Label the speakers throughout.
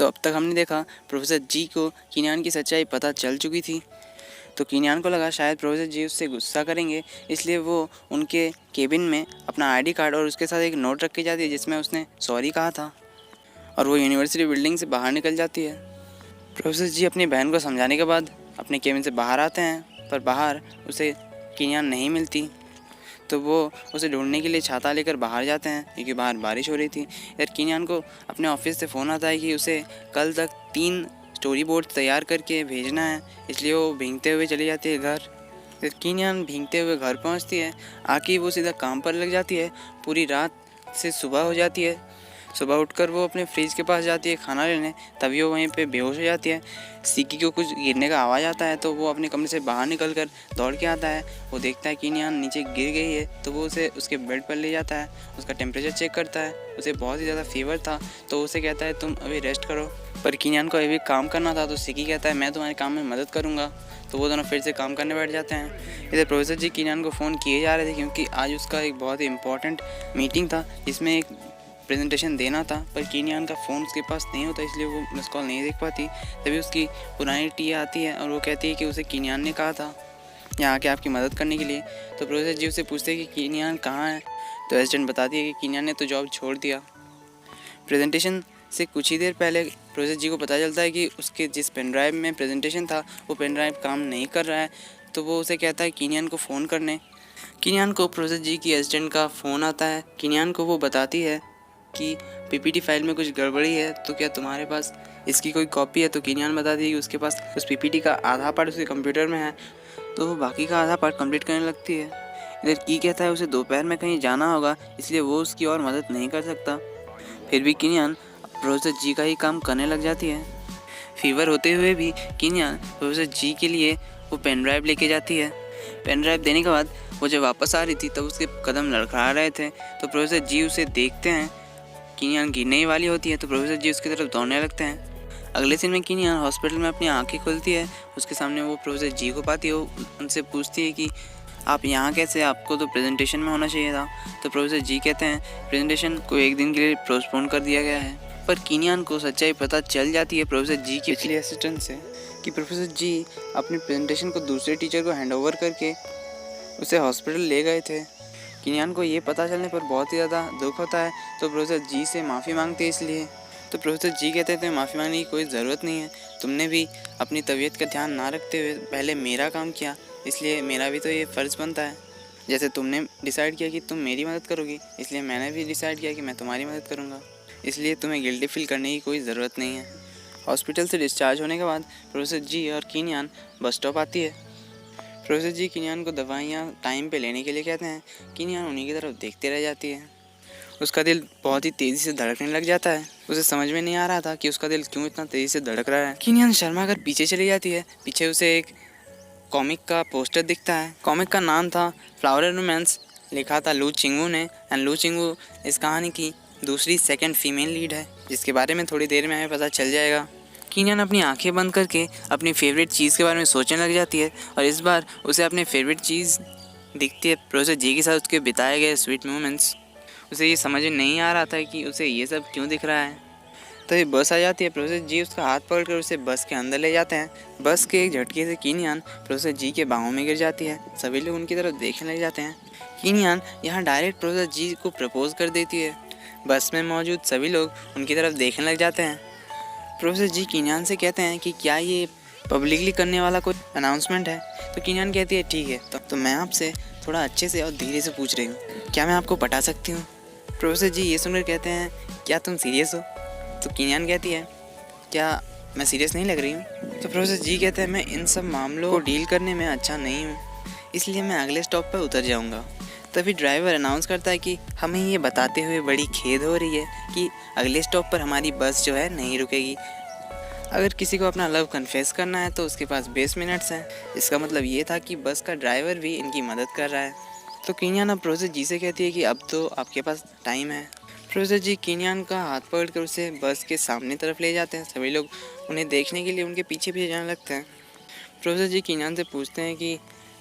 Speaker 1: तो अब तक हमने देखा प्रोफेसर जी को कीनियान की सच्चाई पता चल चुकी थी। तो कीनियान को लगा शायद प्रोफेसर जी उससे गुस्सा करेंगे, इसलिए वो उनके केबिन में अपना आईडी कार्ड और उसके साथ एक नोट रख के जाती है जिसमें उसने सॉरी कहा था, और वो यूनिवर्सिटी बिल्डिंग से बाहर निकल जाती है। प्रोफेसर जी अपनी बहन को समझाने के बाद अपने केबिन से बाहर आते हैं, पर बाहर उसे कीनियान नहीं मिलती। तो वो उसे ढूंढने के लिए छाता लेकर बाहर जाते हैं क्योंकि बाहर बारिश हो रही थी। इधर कीनियान को अपने ऑफिस से फ़ोन आता है कि उसे कल तक 3 स्टोरी बोर्ड तैयार करके भेजना है, इसलिए वो भीगते हुए चली जाती है घर। फिर कीनियान भीगते हुए घर पहुंचती है, आके वो सीधा काम पर लग जाती है। पूरी रात से सुबह हो जाती है। सुबह उठकर वो अपने फ्रिज के पास जाती है खाना लेने, तभी वो वहीं पे बेहोश हो जाती है। सिक्की को कुछ गिरने का आवाज़ आता है, तो वो अपने कमरे से बाहर निकलकर दौड़ के आता है। वो देखता है कि कीनियान नीचे गिर गई है, तो वो उसे उसके बेड पर ले जाता है, उसका टेम्परेचर चेक करता है। उसे बहुत ही ज़्यादा फीवर था, तो उसे कहता है तुम अभी रेस्ट करो, पर कीनियान को अभी काम करना था। तो सिक्की कहता है मैं तुम्हारे काम में मदद करूँगा। तो वो दोनों फिर से काम करने बैठ जाते हैं। इधर प्रोफेसर जी कीनियान को फ़ोन किए जा रहे थे क्योंकि आज उसका एक बहुत ही इंपॉर्टेंट मीटिंग था जिसमें एक प्रेजेंटेशन देना था, पर कीनियान का फ़ोन उसके पास नहीं होता, इसलिए वो मिस कॉल नहीं देख पाती। तभी उसकी पुरानी टीया आती है और वो कहती है कि उसे कीनियान ने कहा था यहाँ आके आपकी मदद करने के लिए। तो प्रोफेसर जी उससे पूछते हैं कि कीनियान कहाँ है। तो असिस्टेंट बताती है कि कीनियान ने तो जॉब छोड़ दिया। प्रेजेंटेशन से कुछ ही देर पहले प्रोफेसर जी को पता चलता है कि उसके जिस पेन ड्राइव में प्रेजेंटेशन था वो पेन ड्राइव काम नहीं कर रहा है। तो वो उसे कहता है कीनियान को फ़ोन करने। कीनियान को प्रोफेसर जी की असिस्टेंट का फ़ोन आता है। कीनियान को वो बताती है कि पीपीटी फाइल में कुछ गड़बड़ी है, तो क्या तुम्हारे पास इसकी कोई कॉपी है। तो कीनियान बताती है कि उसके पास उस पीपीटी का आधा पार्ट उसके कंप्यूटर में है, तो वो बाकी का आधा पार्ट कंप्लीट करने लगती है। इधर की कहता है उसे दोपहर में कहीं जाना होगा, इसलिए वो उसकी और मदद नहीं कर सकता। फिर भी कीनियान प्रोफेसर जी का ही काम करने लग जाती है। फीवर होते हुए भी कीनियान प्रोफेसर जी के लिए वो पेन ड्राइव लेके जाती है। पेन ड्राइव देने के बाद वो जब वापस आ रही थी तब उसके कदम लड़खड़ा रहे थे। तो प्रोफेसर जी उसे देखते हैं। कीनियान गिरने ही वाली होती है, तो प्रोफेसर जी उसकी तरफ दौड़ने लगते हैं। अगले दिन में कीनियान हॉस्पिटल में अपनी आंखें खुलती है। उसके सामने वो प्रोफेसर जी को पाती है। वो उनसे पूछती है कि आप यहाँ कैसे, आपको तो प्रेजेंटेशन में होना चाहिए था। तो प्रोफेसर जी कहते हैं प्रेजेंटेशन को एक दिन के लिए पोस्टपोन कर दिया गया है। पर कीनियान को सच्चाई पता चल जाती है प्रोफेसर जी के पिछले असिस्टेंट से कि प्रोफेसर जी अपनी प्रेजेंटेशन को दूसरे टीचर को हैंडओवर करके उसे हॉस्पिटल ले गए थे। कीनियान को ये पता चलने पर बहुत ही ज़्यादा दुख होता है, तो प्रोफेसर जी से माफ़ी मांगते हैं। इसलिए तो प्रोफेसर जी कहते थे माफ़ी मांगने की कोई ज़रूरत नहीं है, तुमने भी अपनी तबीयत का ध्यान ना रखते हुए पहले मेरा काम किया, इसलिए मेरा भी तो ये फ़र्ज़ बनता है। जैसे तुमने डिसाइड किया कि तुम मेरी मदद करोगी, इसलिए मैंने भी डिसाइड किया कि मैं तुम्हारी मदद करूँगा, इसलिए तुम्हें गिल्टी फील करने की कोई ज़रूरत नहीं है। हॉस्पिटल से डिस्चार्ज होने के बाद प्रोफेसर जी और कीनियान बस स्टॉप आती है। प्रोफेसर जी कीनियान को दवाइयाँ टाइम पे लेने के लिए कहते हैं। कीनियान उन्हीं की तरफ देखते रह जाती है। उसका दिल बहुत ही तेज़ी से धड़कने लग जाता है। उसे समझ में नहीं आ रहा था कि उसका दिल क्यों इतना तेज़ी से धड़क रहा है। कीनियान शर्मा कर पीछे चली जाती है। पीछे उसे एक कॉमिक का पोस्टर दिखता है। कॉमिक का नाम था फ्लावर एंड रोमांस, लिखा था लू चिंगू ने। एंड लू चिंगू इस कहानी की दूसरी सेकंड फीमेल लीड है, जिसके बारे में थोड़ी देर में हमें पता चल जाएगा। कीनियान अपनी आंखें बंद करके अपनी फेवरेट चीज़ के बारे में सोचने लग जाती है, और इस बार उसे अपनी फेवरेट चीज़ दिखती है प्रोफेसर जी के साथ उसके बिताए गए स्वीट मोमेंट्स। उसे ये समझ में नहीं आ रहा था कि उसे ये सब क्यों दिख रहा है। तो ये बस आ जाती है। प्रोफेसर जी उसका हाथ पकड़कर उसे बस के अंदर ले जाते हैं। बस के एक झटके से कीनियान प्रोफेसर जी के बाहों में गिर जाती है। सभी लोग उनकी तरफ देखने लग जाते हैं। कीनियान यहाँ डायरेक्ट प्रोफेसर जी को प्रपोज कर देती है। बस में मौजूद सभी लोग उनकी तरफ देखने लग जाते हैं। प्रोफेसर जी कीनियान से कहते हैं कि क्या ये पब्लिकली करने वाला कोई अनाउंसमेंट है। तो कीनियान कहती है ठीक है, तो मैं आपसे थोड़ा अच्छे से और धीरे से पूछ रही हूँ, क्या मैं आपको पटा सकती हूँ। प्रोफेसर जी ये सुनकर कहते हैं क्या तुम सीरियस हो। तो कीनियान कहती है क्या मैं सीरियस नहीं लग रही हूँ। तो प्रोफेसर जी कहते हैं मैं इन सब मामलों को डील करने में अच्छा नहीं हूँ, इसलिए मैं अगले स्टॉप पर उतर जाऊँगा। तभी ड्राइवर अनाउंस करता है कि हमें ये बताते हुए बड़ी खेद हो रही है कि अगले स्टॉप पर हमारी बस जो है नहीं रुकेगी। अगर किसी को अपना लव कन्फेस करना है तो उसके पास 20 मिनट्स हैं। इसका मतलब ये था कि बस का ड्राइवर भी इनकी मदद कर रहा है। तो कीनियान अब प्रोफेसर जी से कहती है कि अब तो आपके पास टाइम है। प्रोफेसर जी कीनियान का हाथ पकड़कर उसे बस के सामने तरफ ले जाते हैं। सभी लोग उन्हें देखने के लिए उनके पीछे पीछे जाने लगते हैं। प्रोफेसर जी कीनियान से पूछते हैं कि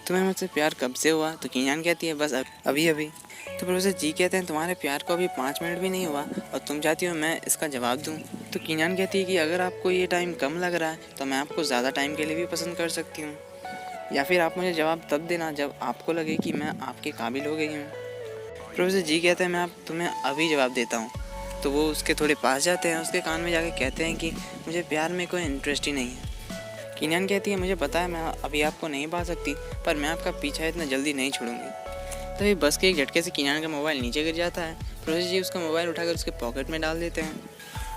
Speaker 1: तुम्हें मुझसे प्यार कब से हुआ। तो कीनियान कहती है बस अभी अभी। तो प्रोफेसर जी कहते हैं तुम्हारे प्यार को अभी 5 मिनट भी नहीं हुआ और तुम चाहती हो मैं इसका जवाब दूँ। तो कीनान कहती है कि अगर आपको ये टाइम कम लग रहा है तो मैं आपको ज़्यादा टाइम के लिए भी पसंद कर सकती हूँ, या फिर आप मुझे जवाब तब देना जब आपको लगे कि मैं आपके काबिल हो गई हूँ। प्रोफेसर जी कहते हैं मैं आप तुम्हें अभी जवाब देता हूँ। तो वो उसके थोड़े पास जाते हैं, उसके कान में जाके कहते हैं कि मुझे प्यार में कोई इंटरेस्ट ही नहीं है। कीनान कहती है मुझे पता है मैं अभी आपको नहीं पा सकती, पर मैं आपका पीछा इतना जल्दी नहीं छोड़ूंगी। तभी बस के एक झटके से कीनान का मोबाइल नीचे गिर जाता है। प्रोफेसर जी उसका मोबाइल उठाकर उसके पॉकेट में डाल देते हैं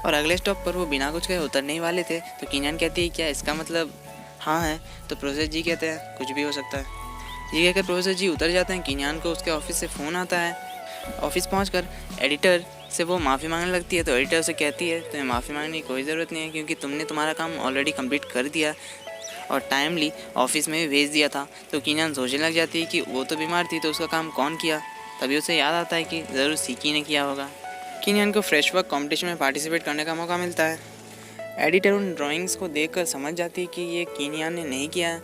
Speaker 1: और अगले स्टॉप पर वो बिना कुछ कहे उतरने ही वाले थे। तो कीनान कहती है क्या इसका मतलब हाँ है? तो प्रोफेसर जी कहते हैं कुछ भी हो सकता है। ये कहकर प्रोफेसर जी उतर जाते हैं। कीनान को उसके ऑफिस से फ़ोन आता है। ऑफिस पहुंचकर एडिटर से वो माफ़ी मांगने लगती है। तो एडिटर उसे कहती है तुम्हें माफ़ी मांगने की कोई ज़रूरत नहीं है, क्योंकि तुमने तुम्हारा काम ऑलरेडी कंप्लीट कर दिया और टाइमली ऑफिस में भी भेज दिया था। तो कीनान सोचने लग जाती है कि वो तो बीमार थी तो उसका काम कौन किया। तभी उसे याद आता है कि ज़रूर सीकी ने किया होगा। कीनान को फ्रेश वर्क कॉम्पिटिशन में पार्टिसिपेट करने का मौका मिलता है। एडिटर उन ड्राइंग्स को देखकर समझ जाती है कि ये कीनान ने नहीं किया है।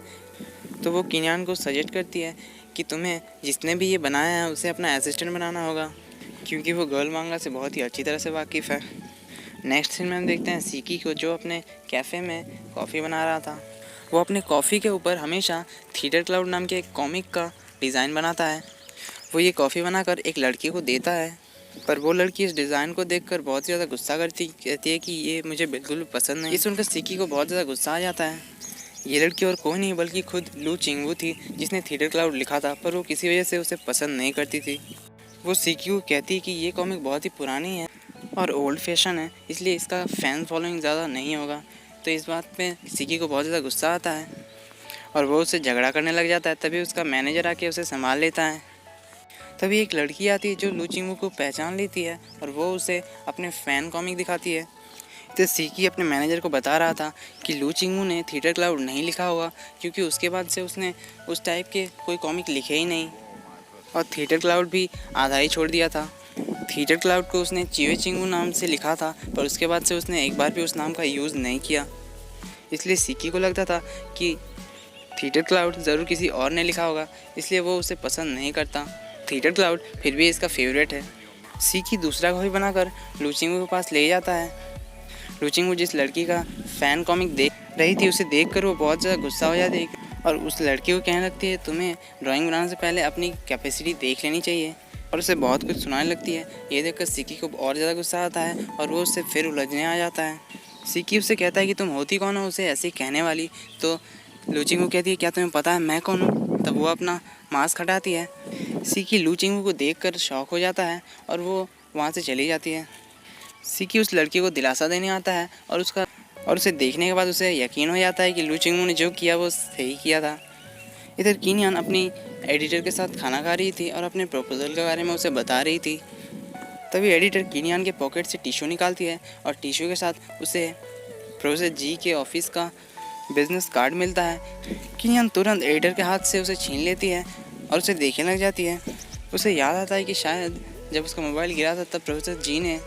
Speaker 1: तो वो कीनान को सजेस्ट करती है कि तुम्हें जिसने भी ये बनाया है उसे अपना असिस्टेंट बनाना होगा, क्योंकि वो गर्ल मांगा से बहुत ही अच्छी तरह से वाकिफ़ है। नेक्स्ट सीन में हम देखते हैं सीकी को, जो अपने कैफ़े में कॉफ़ी बना रहा था। वो अपने कॉफ़ी के ऊपर हमेशा थीटर क्लाउड नाम के एक कॉमिक का डिज़ाइन बनाता है। वो ये कॉफ़ी बनाकर एक लड़की को देता है, पर वो लड़की इस डिज़ाइन को देखकर बहुत ज़्यादा गुस्सा कहती है कि ये मुझे बिल्कुल पसंद नहीं। ये सुनकर सीकी को बहुत ज़्यादा गुस्सा आ जाता है। ये लड़की और कोई नहीं बल्कि खुद लू चिंगवू थी, जिसने थीटर क्लाउड लिखा था, पर वो किसी वजह से उसे पसंद नहीं करती थी। वो सीकी को कहती है कि ये कॉमिक बहुत ही पुरानी है और ओल्ड फैशन है, इसलिए इसका फैन फॉलोइंग ज़्यादा नहीं होगा। तो इस बात पे सीकी को बहुत ज़्यादा गुस्सा आता है और वो उससे झगड़ा करने लग जाता है। तभी उसका मैनेजर आके उसे संभाल लेता है। तभी एक लड़की आती है जो लू चिंगवू को पहचान लेती है और वो उसे अपने फ़ैन कॉमिक दिखाती है। तो सीकी अपने मैनेजर को बता रहा था कि लू चिंगवू ने थीटर क्लाउड नहीं लिखा होगा, क्योंकि उसके बाद से उसने उस टाइप के कोई कॉमिक लिखे ही नहीं और थीटर क्लाउड भी आधा ही छोड़ दिया था। थीटर क्लाउड को उसने चिवे चिंगवू नाम से लिखा था, पर उसके बाद से उसने एक बार भी उस नाम का यूज़ नहीं किया। इसलिए सीकी को लगता था कि थीटर क्लाउड ज़रूर किसी और ने लिखा होगा, इसलिए वो उसे पसंद नहीं करता। थीटर क्लाउड फिर भी इसका फेवरेट है। सीकी दूसरा कॉफ़ी बनाकर लू चिंगवू के पास ले जाता है। लू चिंगवू जिस लड़की का फ़ैन कॉमिक देख रही थी उसे देखकर वो बहुत ज़्यादा गुस्सा हो जाती है और उस लड़की को कहने लगती है तुम्हें ड्राइंग बनाने से पहले अपनी कैपेसिटी देख लेनी चाहिए, और उसे बहुत कुछ सुनाने लगती है। ये देखकर सीकी को और ज़्यादा गुस्सा आता है और वो उससे फिर उलझने आ जाता है। सीकी उससे कहता है कि तुम होती कौन हो उसे ऐसे कहने वाली। तो लू चिंगवू कहती है क्या तुम्हें पता है मैं कौन हूँ? तब वो अपना मास्क हटाती है। सीकी लू चिंगवू को देखकर शॉक हो जाता है और वो वहाँ से चली जाती है। सीकी उस लड़की को दिलासा देने आता है और उसे देखने के बाद उसे यकीन हो जाता है कि लू चिंगवू ने जो किया वो सही किया था। इधर कीनान अपनी एडिटर के साथ खाना खा रही थी और अपने प्रपोजल के बारे में उसे बता रही थी। तभी एडिटर कीनान के पॉकेट से टिश्यू निकालती है और टिश्यू के साथ उसे प्रोफेसर जी के ऑफिस का बिजनेस कार्ड मिलता है। कीनान तुरंत एडिटर के हाथ से उसे छीन लेती है और उसे देखने लग जाती है। उसे याद आता है कि शायद जब उसका मोबाइल गिरा था तब प्रोफेसर जी ने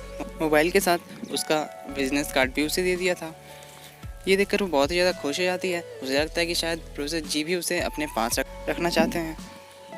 Speaker 1: मोबाइल के साथ उसका बिजनेस कार्ड भी उसे दे दिया था। ये देखकर वो बहुत ही ज़्यादा खुश हो जाती है। उसे लगता है कि शायद प्रोफेसर जी भी उसे अपने पास रखना चाहते हैं।